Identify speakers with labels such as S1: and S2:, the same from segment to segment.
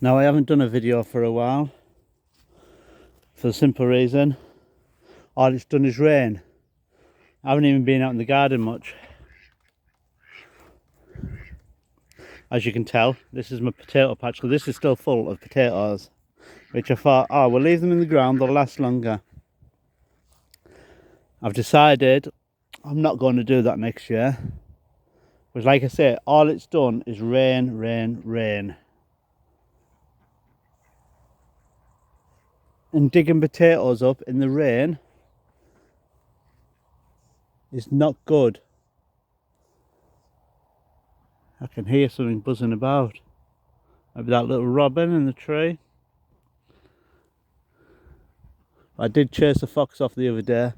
S1: Now, I haven't done a video for a while for the simple reason all it's done is rain. I haven't even been out in the garden much. As you can tell, this is my potato patch, because this is still full of potatoes, which I thought, oh, we'll leave them in the ground, they'll last longer. I've decided I'm not going to do that next year, because like I say, all it's done is rain, rain, rain. And digging potatoes up in the rain is not good. I can hear something buzzing about. Maybe that little robin in the tree. I did chase a fox off the other day.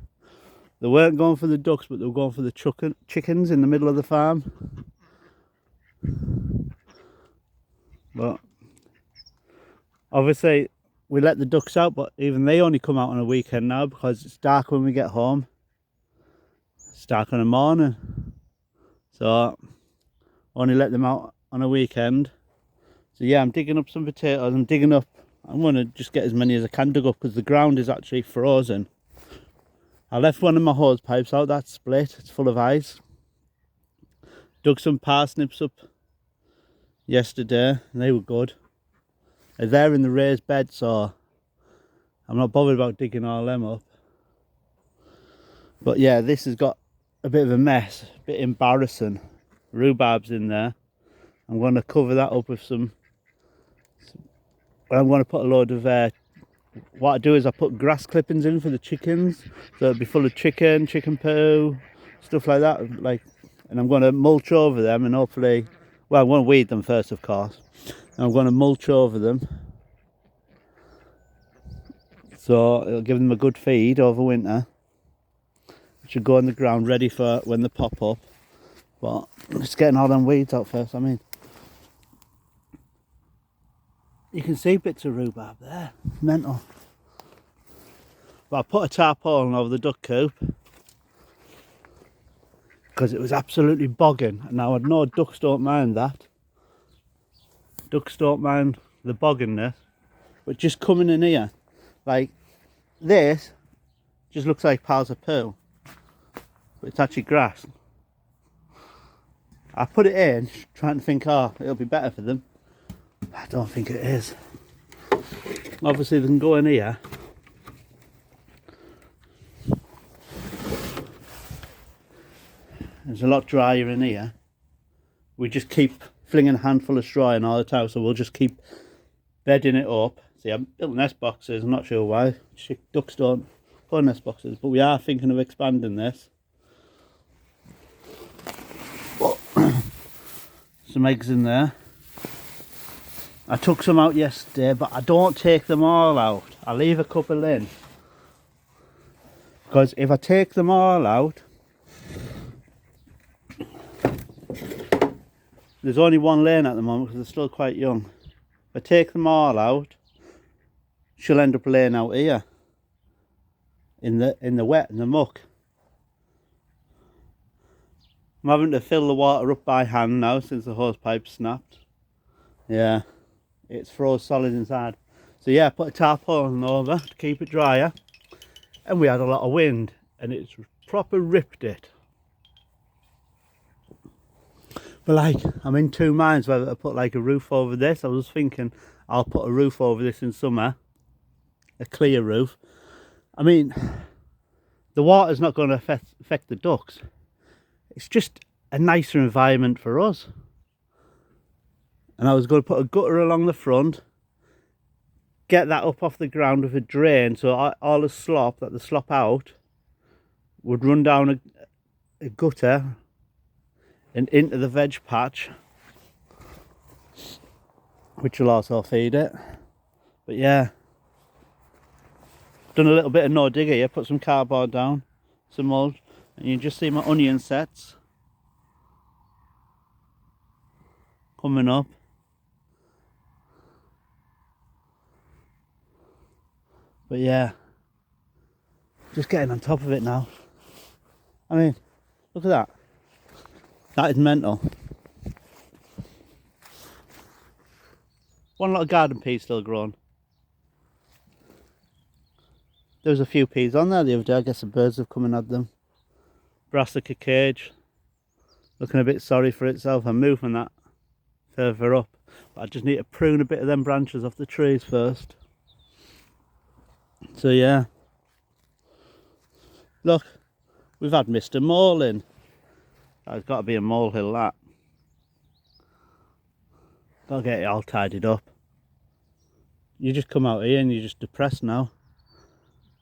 S1: They weren't going for the ducks, but they were going for the chickens in the middle of the farm. But obviously we let the ducks out, but even they only come out on a weekend now because it's dark when we get home. It's dark in the morning. So only let them out on a weekend. So yeah, I'm digging up some potatoes. I'm going to just get as many as I can dug up because the ground is actually frozen. I left one of my hose pipes out, that's split, it's full of ice. Dug some parsnips up yesterday and they were good. They're there in the raised bed, so I'm not bothered about digging all them up. But yeah, this has got a bit of a mess, a bit embarrassing. Rhubarb's in there. I'm going to cover that up with some. I'm going to put a load of what I do is I put grass clippings in for the chickens, so it'll be full of chicken poo, stuff like that. And I'm going to mulch over them, and hopefully, well, I'm going to weed them first, of course. And I'm going to mulch over them, so it'll give them a good feed over winter. It should go in the ground ready for when they pop up. But just getting all them weeds out first. I mean, you can see bits of rhubarb there. It's mental. But I put a tarpaulin over the duck coop because it was absolutely bogging. And now I know ducks don't mind that. Ducks don't mind the bogginess. But just coming in here, like this, just looks like piles of poo. But it's actually grass. I put it in trying to think, oh, it'll be better for them. I don't think it is. Obviously they can go in here. It's a lot drier in here. We just keep flinging a handful of straw in all the time, so we'll just keep bedding it up. See, I've built nest boxes, I'm not sure why. Ducks don't put nest boxes, but we are thinking of expanding this. But some eggs in there. I took some out yesterday, but I don't take them all out. I leave a couple in. Because if I take them all out, there's only one laying at the moment because they're still quite young. If I take them all out, she'll end up laying out here in the wet, in the muck. I'm having to fill the water up by hand now since the hose pipe snapped. Yeah, it's froze solid inside. So yeah, I put a tarpaulin over to keep it drier, and we had a lot of wind and it's proper ripped it. But like, I'm in two minds whether to put like a roof over this. I was thinking I'll put a roof over this in summer, a clear roof. I mean, the water's not going to affect the ducks. It's just a nicer environment for us. And I was going to put a gutter along the front, get that up off the ground with a drain, so all the slop that the slop out would run down a gutter and into the veg patch, which will also feed it. But yeah, done a little bit of no digger here, put some cardboard down, some mulch, and you just see my onion sets coming up. But yeah, just getting on top of it now. I mean, look at that. That is mental. One lot of garden peas still growing. There was a few peas on there the other day. I guess the birds have come and had them. Brassica cage. Looking a bit sorry for itself. I'm moving that further up. But I just need to prune a bit of them branches off the trees first. So yeah. Look, we've had Mr. Mole in. There's got to be a molehill, that. Gotta get it all tidied up. You just come out here and you're just depressed now.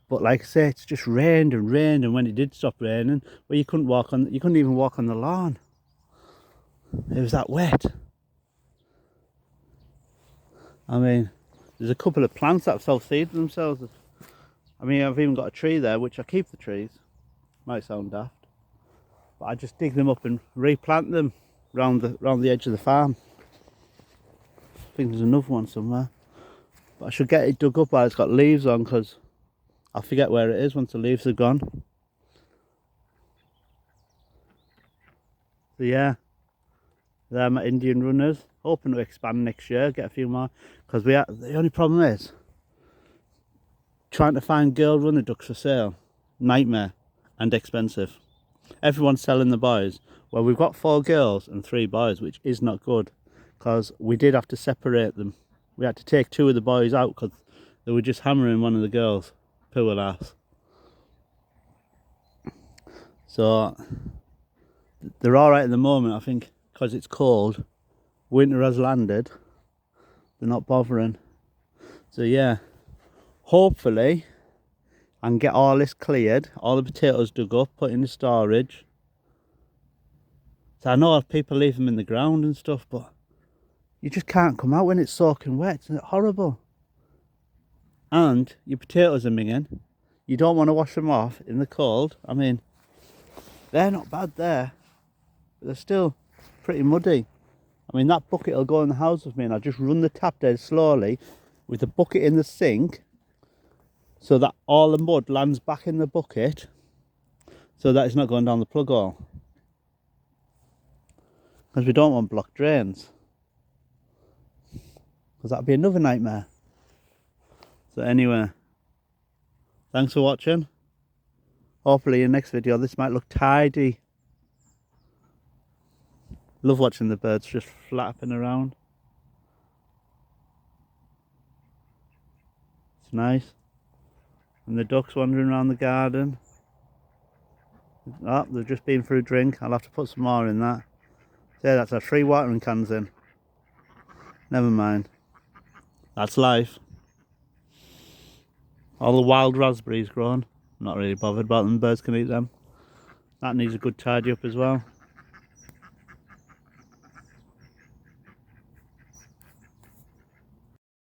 S1: But like I say, it's just rained and rained, and when it did stop raining, well, you couldn't even walk on the lawn. It was that wet. I mean, there's a couple of plants that have self-seeded themselves. I mean, I've even got a tree there, which I keep the trees. Might sound daft. But I just dig them up and replant them round the edge of the farm. I think there's another one somewhere. But I should get it dug up while it's got leaves on, because I'll forget where it is once the leaves are gone. So yeah, they're my Indian runners. Hoping to expand next year, get a few more. Because the only problem is trying to find girl runner ducks for sale. Nightmare and expensive. Everyone's selling the boys. Well, we've got 4 girls and 3 boys, which is not good, because we did have to separate them. We had to take 2 of the boys out because they were just hammering one of the girls. Poor lass. So they're all right at the moment, I think, because it's cold. Winter has landed. They're not bothering. So yeah, hopefully I can get all this cleared, all the potatoes dug up, put in the storage. So I know people leave them in the ground and stuff, but you just can't come out when it's soaking wet. It's horrible. And your potatoes are minging. You don't want to wash them off in the cold. I mean, they're not bad there, but they're still pretty muddy. I mean, that bucket will go in the house with me, and I'll just run the tap dead slowly with the bucket in the sink, so that all the mud lands back in the bucket, so that it's not going down the plug hole. Because we don't want blocked drains, because that'd be another nightmare. So anyway, thanks for watching. Hopefully in the next video this might look tidy. Love watching the birds just flapping around. It's nice. And the ducks wandering around the garden. Oh, they've just been for a drink. I'll have to put some more in that. Yeah, that's our 3 watering cans in. Never mind. That's life. All the wild raspberries grown. Not really bothered about them. Birds can eat them. That needs a good tidy up as well.